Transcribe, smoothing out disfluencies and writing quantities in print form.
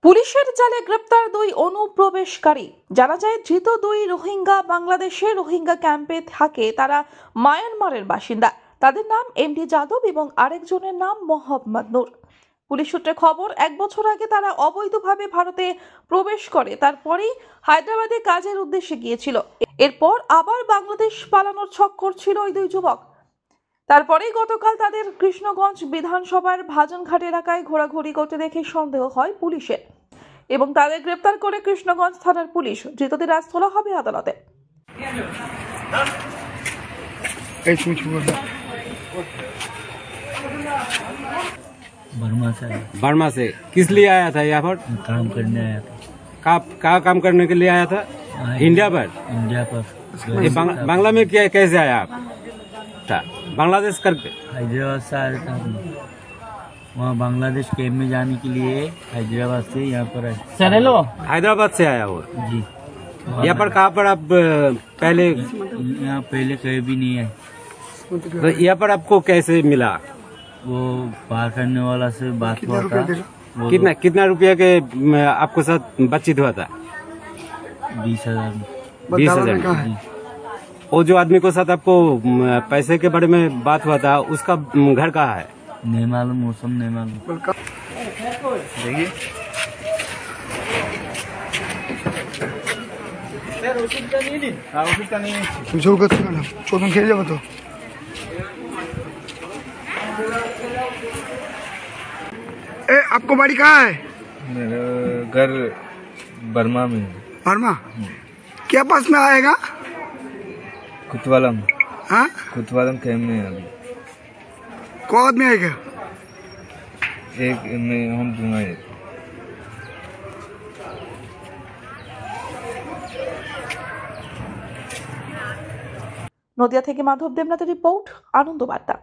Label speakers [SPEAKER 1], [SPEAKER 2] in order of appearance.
[SPEAKER 1] পুলিশের জালে গ্রেপ্তার দুই অনুপ্রবেশকারী। জানা যায় ধৃত দুই রোহিঙ্গা বাংলাদেশের রোহিঙ্গা ক্যাম্পে থাকে। তারা মায়ানমারের বাসিন্দা। তাদের নাম এমডি যাদব এবং আরেকজনের নাম মোহাম্মদ নূর। পুলিশ সূত্রে খবর, 1 বছর আগে তারা অবৈধভাবে ভারতে প্রবেশ করে। তারপরেই হায়দ্রাবাদে কাজের উদ্দেশ্যে গিয়েছিল। এরপর আবার বাংলাদেশ পালানোর ছক করছিল ওই দুই যুবক। তারপরেই গতকাল তাদের কৃষ্ণগঞ্জ বিধানসভার ভাজনঘাট এলাকায় ঘোরাঘুরি করতে দেখে সন্দেহ হয় পুলিশের এবং তাদের গ্রেপ্তার করে কৃষ্ণগঞ্জ থানার পুলিশ। ধৃতদের আজ তোলা হবে আদালতে।
[SPEAKER 2] बर्मा से किस लिए आया था यहाँ पर?
[SPEAKER 3] काम करने आया था।
[SPEAKER 2] कहाँ काम करने के लिए आया था? इंडिया पर। ये बांग्ला में क्या कैसे आया आप? बांग्लादेश करके
[SPEAKER 3] हैदराबाद से आया था। वहाँ बांग्लादेश कैंप में जाने के लिए हैदराबाद से यहाँ पर आए।
[SPEAKER 2] हैदराबाद से आया वो
[SPEAKER 3] जी।
[SPEAKER 2] यहाँ पर कहाँ पर आप पहले?
[SPEAKER 3] यहाँ पहले कहीं भी नहीं आए।
[SPEAKER 2] तो यहाँ पर आपको कैसे मिला?
[SPEAKER 3] वो पार करने वाला से बात हुआ था।
[SPEAKER 2] कितना रुपया के आपको साथ बातचीत हुआ था?
[SPEAKER 3] 20,000।
[SPEAKER 2] 20,000। वो जो आदमी को साथ आपको पैसे के बारे में बात हुआ था, उसका घर कहाँ है?
[SPEAKER 3] नहीं मालूम, मौसम नहीं मालूम।
[SPEAKER 2] देखिए
[SPEAKER 4] চোদন খেয়ে যাবো তো। आपको बाड़ी कहाँ है?
[SPEAKER 5] मेरा घर बर्मा में।
[SPEAKER 4] बर्मा क्या पास में आएगा?
[SPEAKER 5] कुतवालम।
[SPEAKER 4] हाँ,
[SPEAKER 5] कुतवालम कैंप में है अभी।
[SPEAKER 4] कौन आदमी आएगा?
[SPEAKER 5] एक में हम दूंगा एक।
[SPEAKER 1] নদিয়া থেকে মাধব দেবনাথের রিপোর্ট, আনন্দ বার্তা।